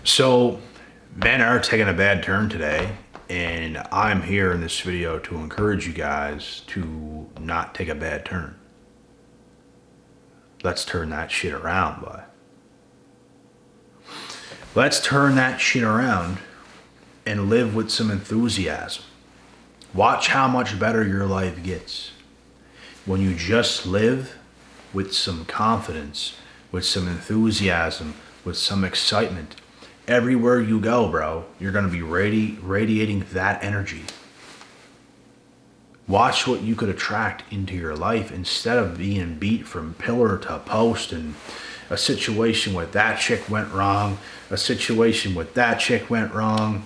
So, men are taking a bad turn today, and I'm here in this video to encourage you guys to not take a bad turn. Let's turn that shit around, boy. Let's turn that shit around and live with some enthusiasm. Watch how much better your life gets when you just live with some confidence, with some enthusiasm, with some excitement. Everywhere you go, bro, you're going to be radiating that energy. Watch what you could attract into your life instead of being beat from pillar to post and a situation with that chick went wrong, a situation with that chick went wrong,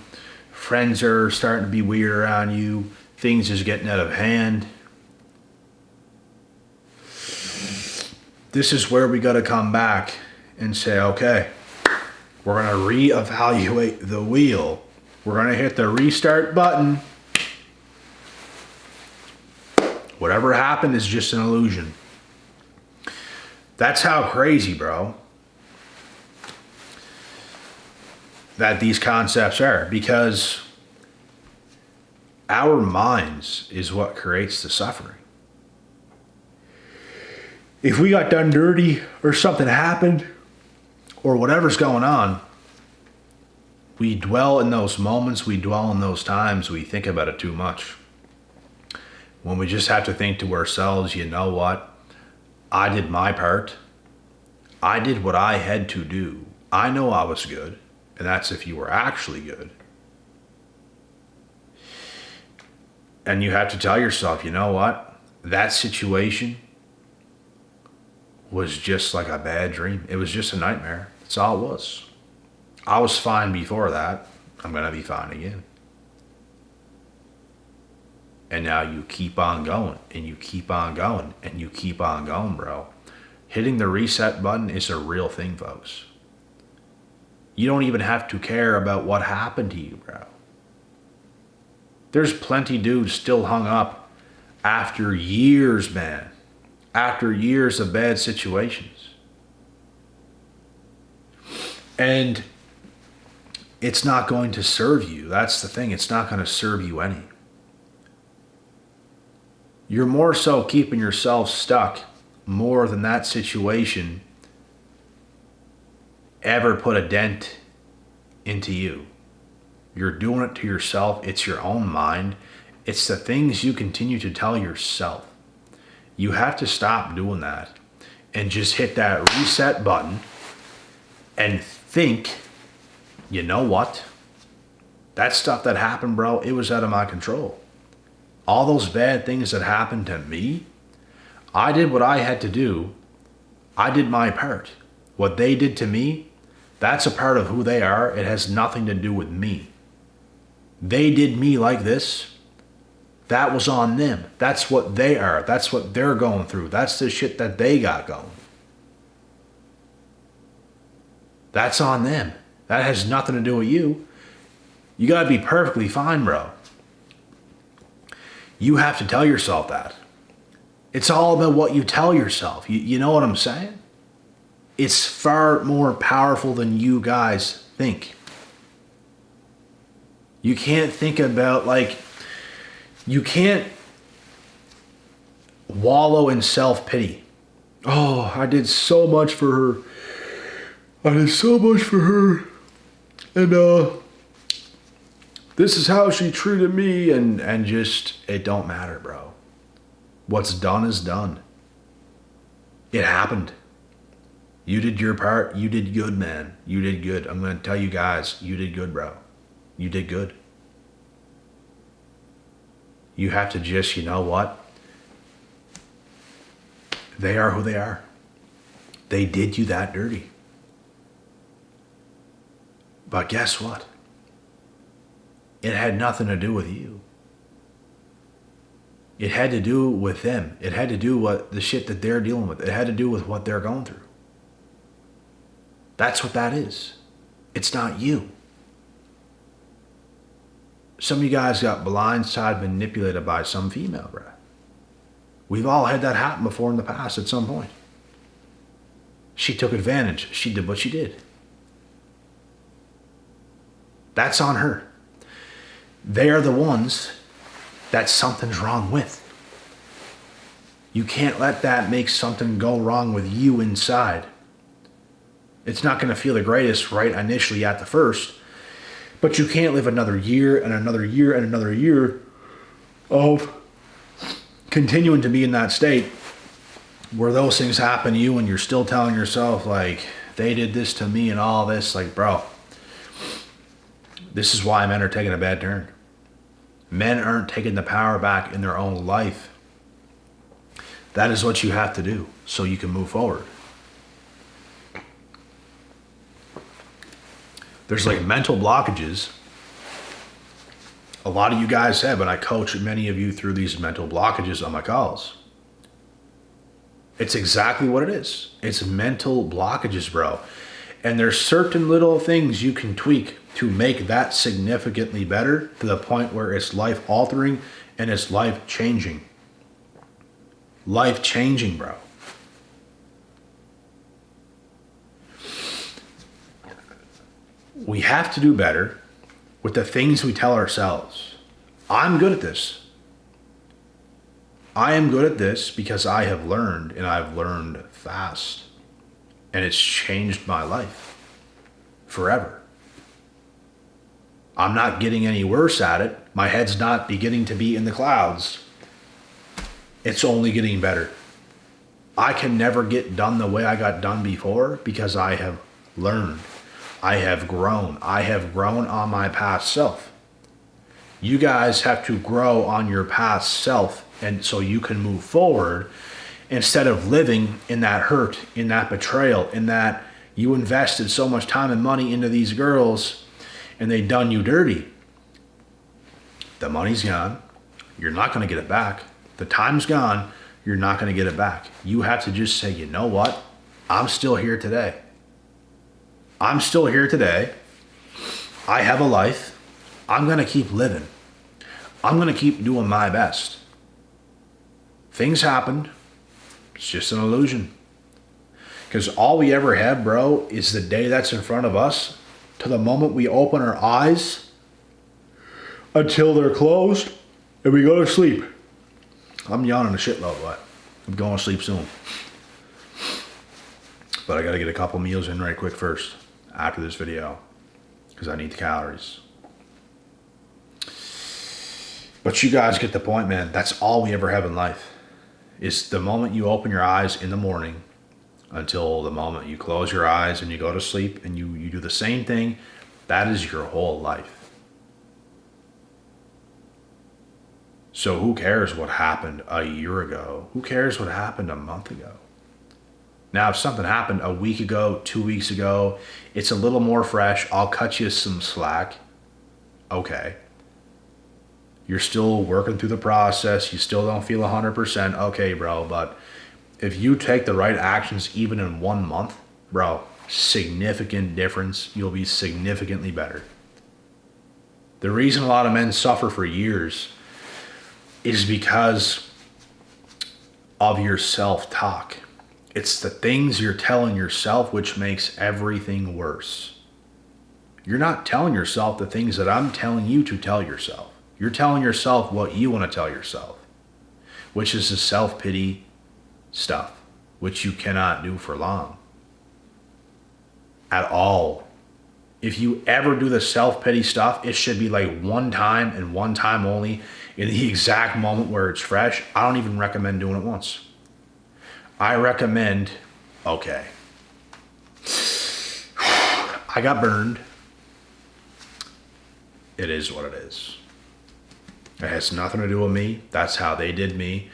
friends are starting to be weird around you, things is getting out of hand. This is where we got to come back and say, okay, we're going to reevaluate the wheel. We're going to hit the restart button. Whatever happened is just an illusion. That's how crazy, bro, that these concepts are, because our minds is what creates the suffering. If we got done dirty or something happened or whatever's going on, we dwell in those moments, we dwell in those times, we think about it too much. When we just have to think to ourselves, you know what? I did my part. I did what I had to do. I know I was good, and that's if you were actually good. And you have to tell yourself, you know what? That situation was just like a bad dream. It was just a nightmare. That's all it was. I was fine before that. I'm going to be fine again. And now you keep on going, and you keep on going, and you keep on going, bro. Hitting the reset button is a real thing, folks. You don't even have to care about what happened to you, bro. There's plenty dudes still hung up after years, man. After years of bad situations. And it's not going to serve you. That's the thing. It's not going to serve you any. You're more so keeping yourself stuck more than that situation ever put a dent into you. You're doing it to yourself. It's your own mind. It's the things you continue to tell yourself. You have to stop doing that and just hit that reset button and think, you know what? That stuff that happened, bro, it was out of my control. All those bad things that happened to me, I did what I had to do. I did my part. What they did to me, that's a part of who they are. It has nothing to do with me. They did me like this. That was on them. That's what they are. That's what they're going through. That's the shit that they got going. That's on them. That has nothing to do with you. You got to be perfectly fine, bro. You have to tell yourself that. It's all about what you tell yourself. You know what I'm saying? It's far more powerful than you guys think. You can't think about, like, you can't wallow in self-pity. Oh, I did so much for her. I did so much for her. And this is how she treated me. And just, it don't matter, bro. What's done is done. It happened. You did your part. You did good, man. You did good. I'm going to tell you guys, you did good, bro. You did good. You have to just, you know what? They are who they are. They did you that dirty. But guess what? It had nothing to do with you. It had to do with them. It had to do with the shit that they're dealing with. It had to do with what they're going through. That's what that is. It's not you. Some of you guys got blindsided, manipulated by some female, bro. We've all had that happen before in the past at some point. She took advantage. She did what she did. That's on her. They are the ones that something's wrong with. You can't let that make something go wrong with you inside. It's not going to feel the greatest right initially at the first, but you can't live another year and another year and another year of continuing to be in that state where those things happen to you and you're still telling yourself, like, they did this to me and all this. Like, bro, this is why men are taking a bad turn. Men aren't taking the power back in their own life. That is what you have to do so you can move forward. There's like mental blockages. A lot of you guys have, and I coach many of you through these mental blockages on my calls. It's exactly what it is. It's mental blockages, bro. And there's certain little things you can tweak to make that significantly better to the point where it's life altering and it's life changing. Life changing, bro. We have to do better with the things we tell ourselves. I'm good at this. I am good at this because I have learned, and I've learned fast. And it's changed my life forever. I'm not getting any worse at it. My head's not beginning to be in the clouds. It's only getting better. I can never get done the way I got done before because I have learned. I have grown. I have grown on my past self. You guys have to grow on your past self, and so you can move forward instead of living in that hurt, in that betrayal, in that you invested so much time and money into these girls and they done you dirty. The money's gone. You're not going to get it back. The time's gone. You're not going to get it back. You have to just say, you know what? I'm still here today. I'm still here today. I have a life. I'm going to keep living. I'm going to keep doing my best. Things happened. It's just an illusion. Because all we ever have, bro, is the day that's in front of us to the moment we open our eyes until they're closed and we go to sleep. I'm yawning a shitload, but I'm going to sleep soon. But I got to get a couple meals in right quick first after this video because I need the calories. But you guys get the point, man. That's all we ever have in life is the moment you open your eyes in the morning until the moment you close your eyes and you go to sleep and you do the same thing. That is your whole life. So who cares what happened a year ago? Who cares what happened a month ago? Now, if something happened a week ago, 2 weeks ago, it's a little more fresh. I'll cut you some slack. Okay. You're still working through the process. You still don't feel 100%. Okay, bro. But if you take the right actions even in 1 month, bro, significant difference. You'll be significantly better. The reason a lot of men suffer for years is because of your self-talk. It's the things you're telling yourself which makes everything worse. You're not telling yourself the things that I'm telling you to tell yourself. You're telling yourself what you want to tell yourself, which is the self-pity stuff, which you cannot do for long. At all. If you ever do the self-pity stuff, it should be like one time and one time only in the exact moment where it's fresh. I don't even recommend doing it once. I recommend, okay, I got burned. It is what it is. It has nothing to do with me. That's how they did me.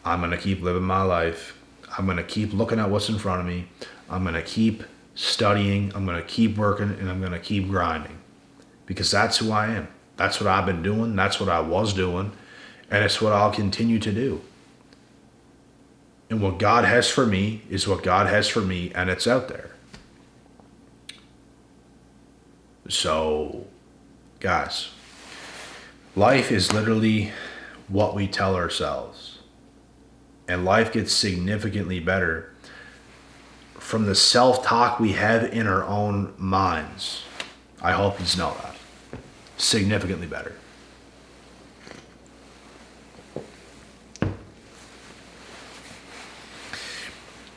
I'm going to keep living my life. I'm going to keep looking at what's in front of me. I'm going to keep studying. I'm going to keep working, and I'm going to keep grinding because that's who I am. That's what I've been doing. That's what I was doing. And it's what I'll continue to do. And what God has for me is what God has for me, and it's out there. So, guys, life is literally what we tell ourselves. And life gets significantly better from the self-talk we have in our own minds. I hope you know that. significantly better.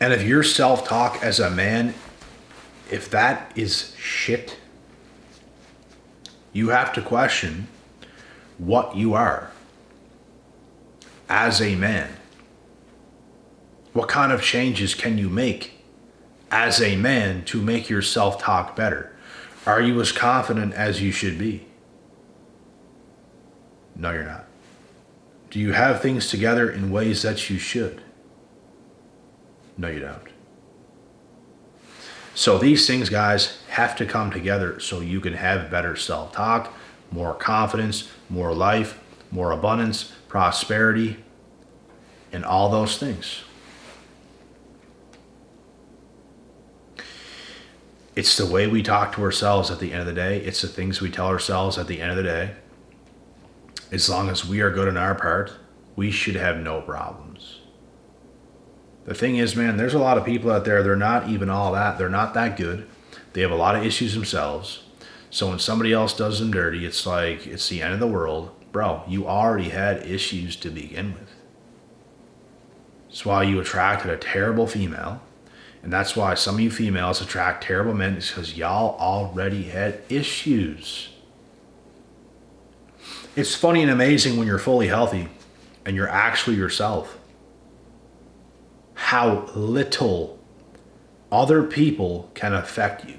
And if your self-talk as a man, if that is shit, you have to question what you are as a man. What kind of changes can you make as a man to make your self-talk better? Are you as confident as you should be? No, you're not. Do you have things together in ways that you should? No, you don't. So these things, guys, have to come together so you can have better self-talk, more confidence, more life, more abundance, prosperity, and all those things. It's the way we talk to ourselves at the end of the day. It's the things we tell ourselves at the end of the day. As long as we are good in our part, we should have no problems. The thing is, man, there's a lot of people out there, they're not even all that. They're not that good. They have a lot of issues themselves. So when somebody else does them dirty, it's like, it's the end of the world. Bro, you already had issues to begin with. That's why you attracted a terrible female. And that's why some of you females attract terrible men, is because y'all already had issues. It's funny and amazing when you're fully healthy and you're actually yourself, how little other people can affect you.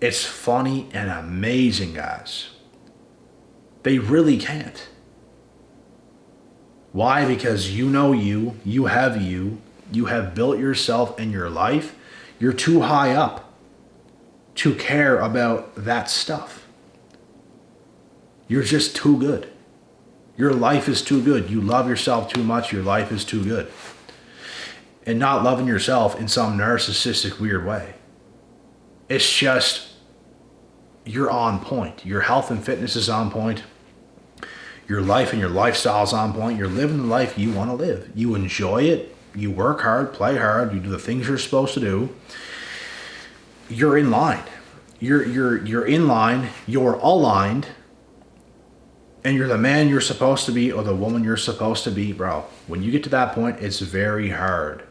It's funny and amazing, guys. They really can't. Why? Because you know you have built yourself and your life. You're too high up to care about that stuff. You're just too good. Your life is too good. You love yourself too much. Your life is too good. And not loving yourself in some narcissistic, weird way. It's just, you're on point. Your health and fitness is on point. Your life and your lifestyle is on point. You're living the life you want to live. You enjoy it. You work hard, play hard. You do the things you're supposed to do. You're in line. You're in line. You're aligned. And you're the man you're supposed to be or the woman you're supposed to be, bro. When you get to that point, it's very hard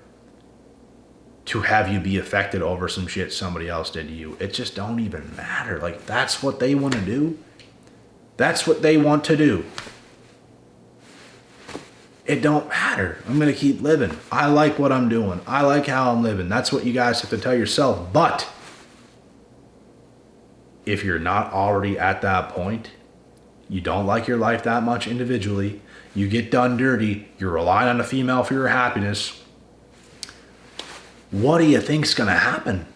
to have you be affected over some shit somebody else did to you. It just don't even matter. Like, that's what they want to do. That's what they want to do. It don't matter. I'm going to keep living. I like what I'm doing. I like how I'm living. That's what you guys have to tell yourself. But if you're not already at that point, you don't like your life that much individually, you get done dirty, you're relying on a female for your happiness, what do you think's going to happen?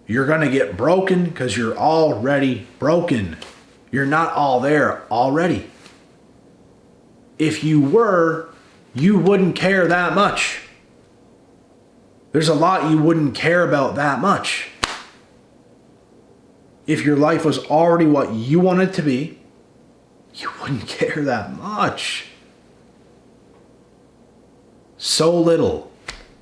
You're going to get broken because you're already broken. You're not all there already. If you were, you wouldn't care that much. There's a lot you wouldn't care about that much. If your life was already what you want it to be, you wouldn't care that much. So little.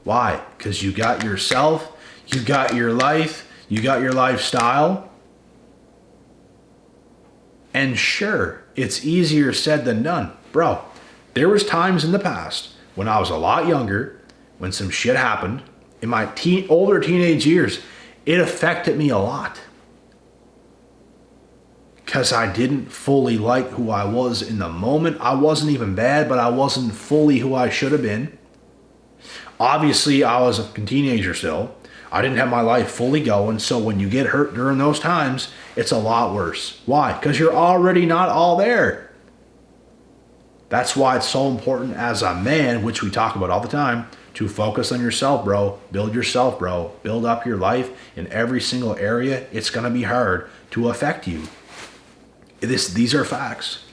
Why? Because you got yourself, you got your life, you got your lifestyle. And sure, it's easier said than done. Bro, there was times in the past when I was a lot younger, when some shit happened, in my older teenage years, it affected me a lot. Because I didn't fully like who I was in the moment. I wasn't even bad, but I wasn't fully who I should have been. Obviously, I was a teenager still. I didn't have my life fully going, so when you get hurt during those times, it's a lot worse. Why? Because you're already not all there. That's why it's so important as a man, which we talk about all the time, to focus on yourself, bro. Build yourself, bro. Build up your life in every single area. It's going to be hard to affect you. These are facts.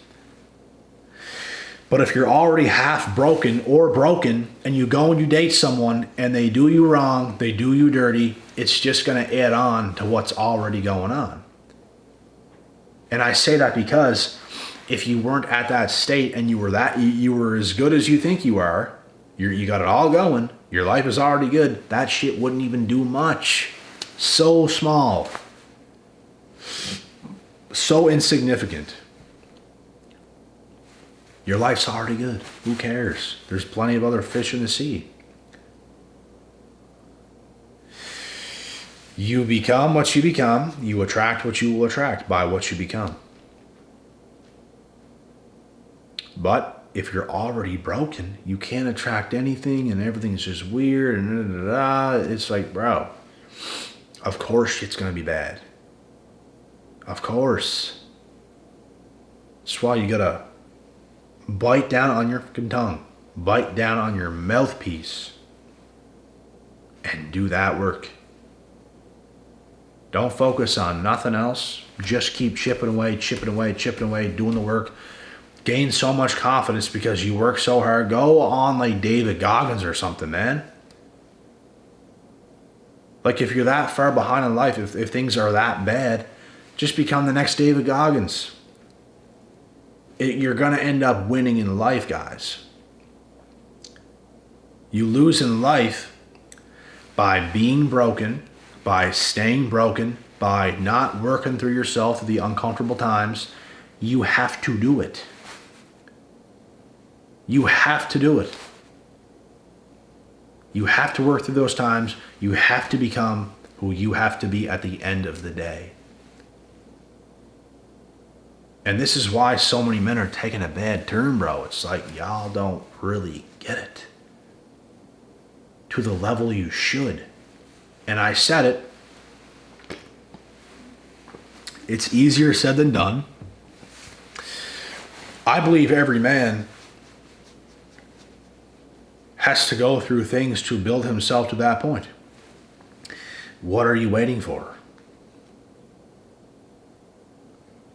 But if you're already half broken or broken and you go and you date someone and they do you wrong, they do you dirty, it's just going to add on to what's already going on. And I say that because if you weren't at that state and you were as good as you think you are, you got it all going, your life is already good, that shit wouldn't even do much. So small. so insignificant. Your life's already good. Who cares? There's plenty of other fish in the sea. You become what you become. You attract what you will attract by what you become. But if you're already broken, you can't attract anything and everything's just weird and it's like, bro, of course it's going to be bad. Of course. That's why you got to bite down on your fucking tongue. Bite down on your mouthpiece. And do that work. Don't focus on nothing else. Just keep chipping away, doing the work. Gain so much confidence because you work so hard. Go on like David Goggins or something, man. Like if you're that far behind in life, if things are that bad, just become the next David Goggins. You're going to end up winning in life, guys. You lose in life by being broken, by staying broken, by not working through yourself through the uncomfortable times. You have to do it. You have to do it. You have to work through those times. You have to become who you have to be at the end of the day. And this is why so many men are taking a bad turn, bro. It's like y'all don't really get it to the level you should. And I said it. It's easier said than done. I believe every man has to go through things to build himself to that point. What are you waiting for?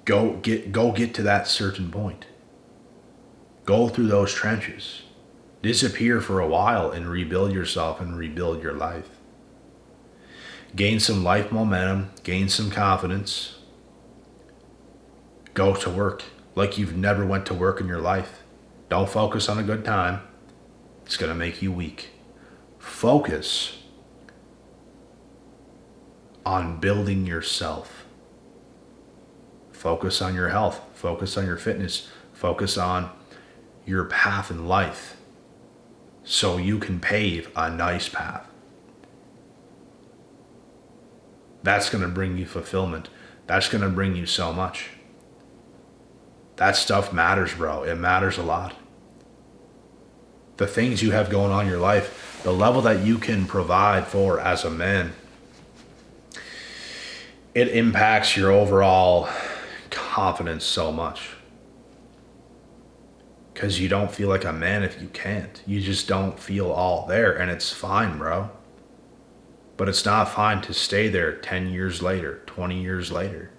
Go get to that certain point. Go through those trenches. Disappear for a while and rebuild yourself and rebuild your life. Gain some life momentum, gain some confidence. Go to work like you've never went to work in your life. Don't focus on a good time. It's going to make you weak. Focus on building yourself. Focus on your health. Focus on your fitness. Focus on your path in life so you can pave a nice path. That's going to bring you fulfillment. That's going to bring you so much. That stuff matters, bro. It matters a lot. The things you have going on in your life, the level that you can provide for as a man, it impacts your overall confidence so much. Because you don't feel like a man if you can't. You just don't feel all there, and it's fine, bro. But it's not fine to stay there 10 years later, 20 years later.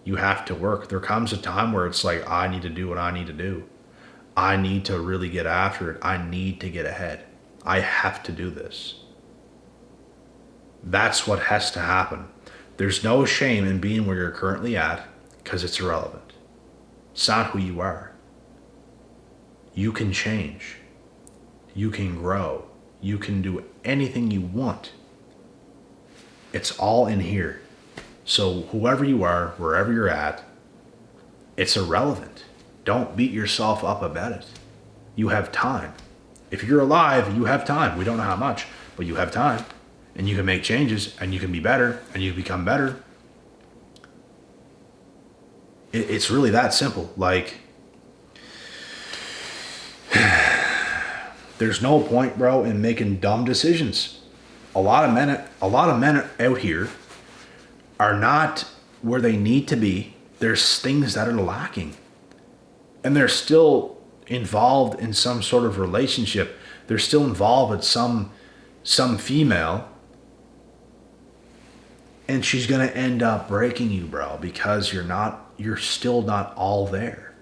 You have to work. There comes a time where it's like, I need to do what I need to do. I need to really get after it. I need to get ahead. I have to do this. That's what has to happen. There's no shame in being where you're currently at because it's irrelevant. It's not who you are. You can change. You can grow. You can do anything you want. It's all in here. So whoever you are, wherever you're at, it's irrelevant. Don't beat yourself up about it. You have time. If you're alive, you have time. We don't know how much, but you have time. And you can make changes, and you can be better, and you become better. It's really that simple. Like, there's no point, bro, in making dumb decisions. A lot of men out here are not where they need to be. There's things that are lacking. And they're still involved in some sort of relationship. They're still involved with some female. And she's going to end up breaking you, bro, because you're still not all there.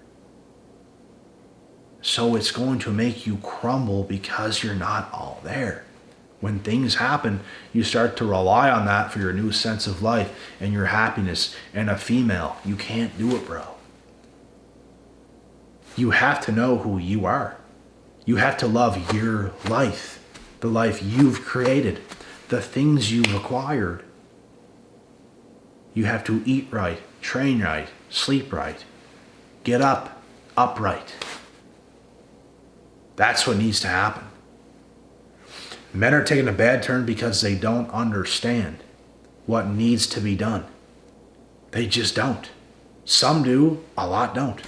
So it's going to make you crumble because you're not all there. When things happen, you start to rely on that for your new sense of life and your happiness. And a female, you can't do it, bro. You have to know who you are. You have to love your life, the life you've created, the things you've acquired. You have to eat right, train right, sleep right, get up, upright. That's what needs to happen. Men are taking a bad turn because they don't understand what needs to be done. They just don't. Some do, a lot don't.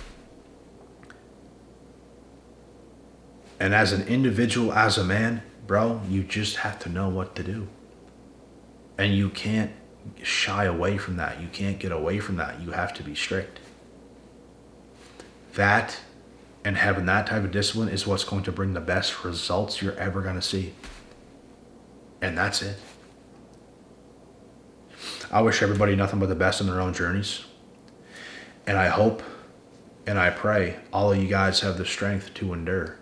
And as an individual, as a man, bro, you just have to know what to do. And you can't shy away from that. You can't get away from that. You have to be strict. That and having that type of discipline is what's going to bring the best results you're ever going to see. And that's it. I wish everybody nothing but the best in their own journeys. And I hope and I pray all of you guys have the strength to endure.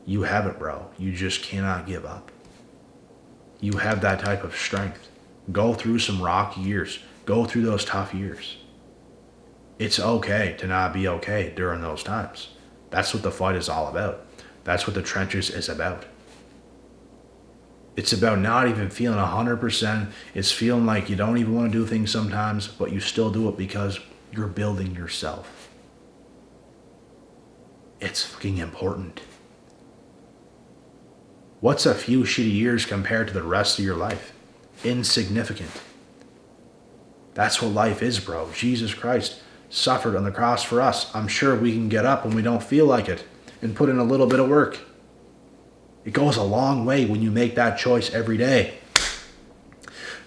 You have it, bro. You just cannot give up. You have that type of strength. Go through some rocky years. Go through those tough years. It's okay to not be okay during those times. That's what the fight is all about. That's what the trenches is about. It's about not even feeling 100%. It's feeling like you don't even want to do things sometimes, but you still do it because you're building yourself. It's fucking important. What's a few shitty years compared to the rest of your life? Insignificant. That's what life is, bro. Jesus Christ suffered on the cross for us. I'm sure we can get up when we don't feel like it and put in a little bit of work. It goes a long way when you make that choice every day.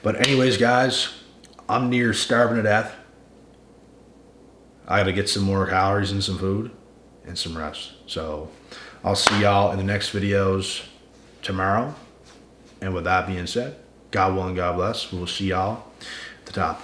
But anyways, guys, I'm near starving to death. I gotta get some more calories and some food and some rest. So I'll see y'all in the next videos tomorrow. And with that being said, God willing, God bless. We'll see y'all at the top.